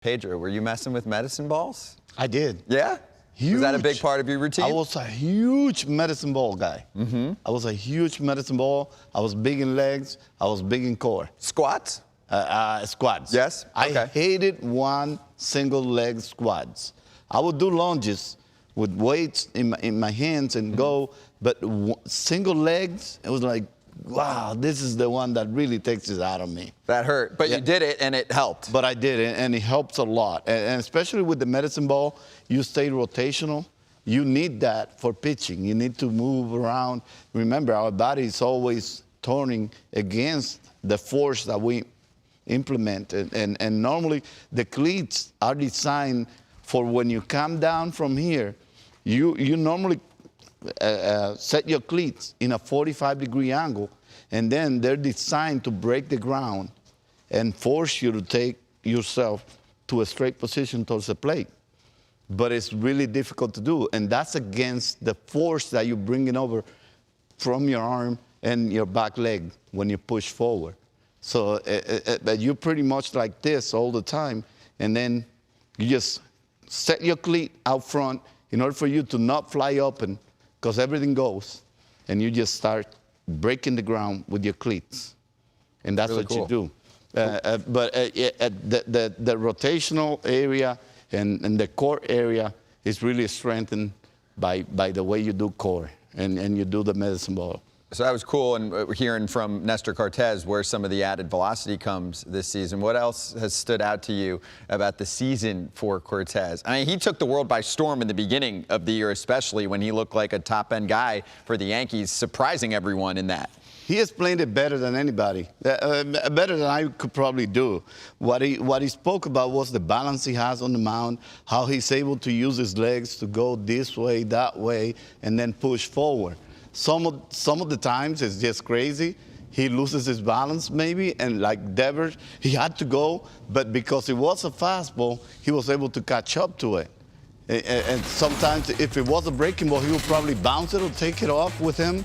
Pedro, were you messing with medicine balls? I did. Yeah? Huge. Was that a big part of your routine? I was a huge medicine ball guy. I was a huge medicine ball. I was big in legs. I was big in core. Squats? Squats. Yes? Okay. I hated one single leg squats. I would do lunges with weights in my hands and go, but single legs, it was like, wow, this is the one that really takes it out of me. That hurt, but you did it and it helped. But I did it, and it helps a lot. And especially with the medicine ball, you stay rotational. You need that for pitching. You need to move around. Remember, our body is always turning against the force that we implement. And normally, the cleats are designed for when you come down from here, you normally set your cleats in a 45-degree angle, and then they're designed to break the ground and force you to take yourself to a straight position towards the plate. But it's really difficult to do, and that's against the force that you're bringing over from your arm and your back leg when you push forward. So you're pretty much like this all the time, and then you just set your cleat out front in order for you to not fly open, because everything goes, and you just start breaking the ground with your cleats. And that's really what you do. But the rotational area and the core area is really strengthened by the way you do core and you do the medicine ball. So that was cool, and we're hearing from Nestor Cortes where some of the added velocity comes this season. What else has stood out to you about the season for Cortes? I mean, he took the world by storm in the beginning of the year, especially when he looked like a top-end guy for the Yankees, surprising everyone in that. He explained it better than anybody, better than I could probably do. What he spoke about was the balance he has on the mound, how he's able to use his legs to go this way, that way, and then push forward. Some of the times it's just crazy. He loses his balance maybe, and like Devers, he had to go, but because it was a fastball, he was able to catch up to it. And sometimes if it was a breaking ball, he would probably bounce it or take it off with him.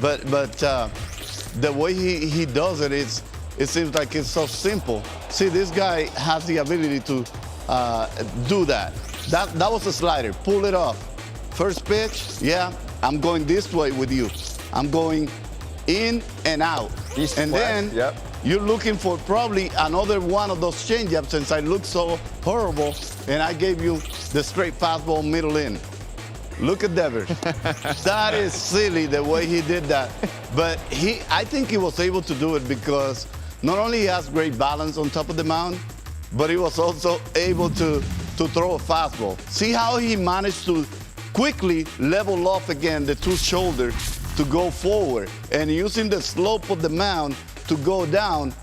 But the way he does it, it seems like it's so simple. See, this guy has the ability to do that. That was a slider. Pull it off. First pitch, yeah, I'm going this way with you. I'm going in and out. And then you're looking for probably another one of those changeups since I look so horrible, and I gave you the straight fastball middle in. Look at Devers. That is silly the way he did that. But I think he was able to do it because not only he has great balance on top of the mound, but he was also able to throw a fastball. See how he managed to quickly level off again the two shoulders to go forward, and using the slope of the mound to go down.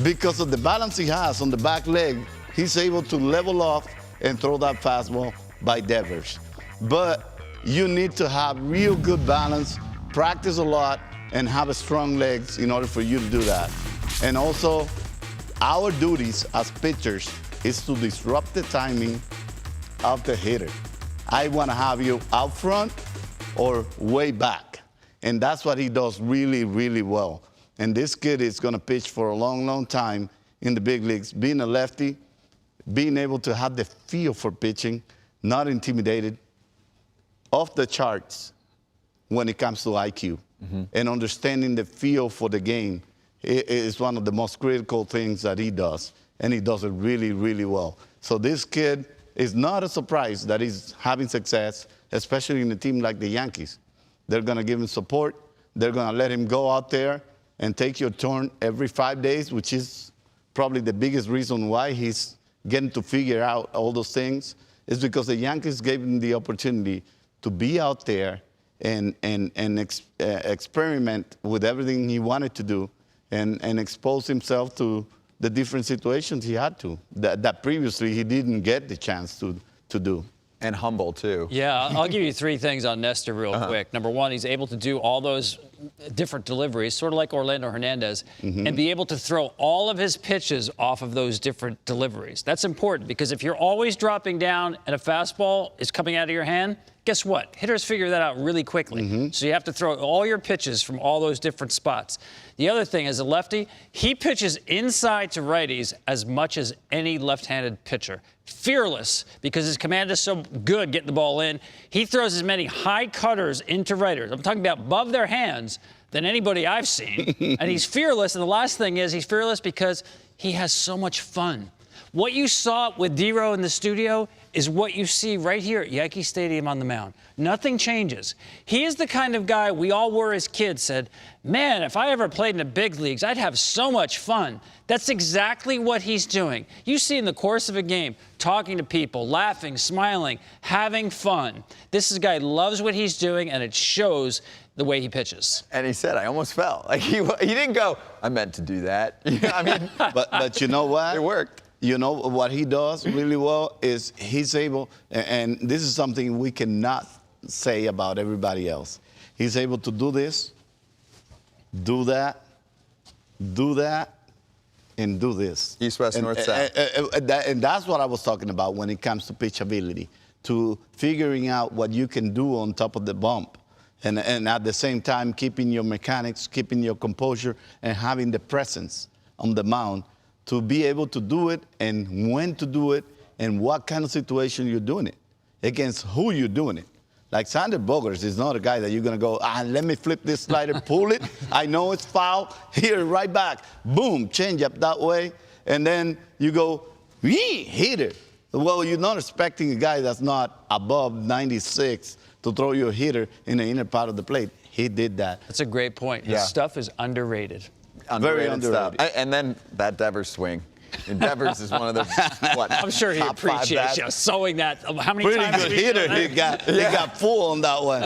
Because of the balance he has on the back leg, he's able to level off and throw that fastball by Devers. But you need to have real good balance, practice a lot, and have strong legs in order for you to do that. And also, our duties as pitchers is to disrupt the timing of the hitter. I want to have you out front or way back. And that's what he does really, really well. And this kid is going to pitch for a long, long time in the big leagues. Being a lefty, being able to have the feel for pitching, not intimidated, off the charts when it comes to IQ. And understanding the feel for the game is one of the most critical things that he does. And he does it really, really well. So this kid is not a surprise that he's having success, especially in a team like the Yankees. They're going to give him support. They're going to let him go out there and take your turn every 5 days, which is probably the biggest reason why he's getting to figure out all those things, is because the Yankees gave him the opportunity to be out there and experiment with everything he wanted to do and expose himself to the different situations he had to, that previously he didn't get the chance to do. And humble, too. Yeah, I'll give you three things on Nestor real quick. Number one, he's able to do all those different deliveries, sort of like Orlando Hernandez, and be able to throw all of his pitches off of those different deliveries. That's important because if you're always dropping down and a fastball is coming out of your hand, guess what? Hitters figure that out really quickly. So you have to throw all your pitches from all those different spots. The other thing, as a lefty, he pitches inside to righties as much as any left-handed pitcher. Fearless, because his command is so good getting the ball in. He throws as many high cutters into righters. I'm talking about above their hands than anybody I've seen. And he's fearless. And the last thing is he's fearless because he has so much fun. What you saw with D-Row in the studio is what you see right here at Yankee Stadium on the mound. Nothing changes. He is the kind of guy we all were as kids, said, man, if I ever played in the big leagues, I'd have so much fun. That's exactly what he's doing. You see in the course of a game, talking to people, laughing, smiling, having fun. This guy loves what he's doing, and it shows the way he pitches. And he said, I almost fell. Like he didn't go, I meant to do that. I mean, but you know what? It worked. You know what he does really well is he's able, and this is something we cannot say about everybody else. He's able to do this, do that, and do this. East, west, north, south. And that's what I was talking about when it comes to pitchability, to figuring out what you can do on top of the bump. And at the same time, keeping your mechanics, keeping your composure, and having the presence on the mound to be able to do it and when to do it and what kind of situation you're doing it, against who you're doing it. Like Sander Bogaerts is not a guy that you're going to go, let me flip this slider, pull it. I know it's foul. Here, right back. Boom, change up that way. And then you go, hit it. Well, you're not expecting a guy that's not above 96 to throw your hitter in the inner part of the plate. He did that. That's a great point. His stuff is underrated. Very underrated. Stuff. And then that Devers swing. And Devers is one of the, I'm sure he appreciates you sewing that. How many Pretty times good have we hitter. done that? He got full on that one.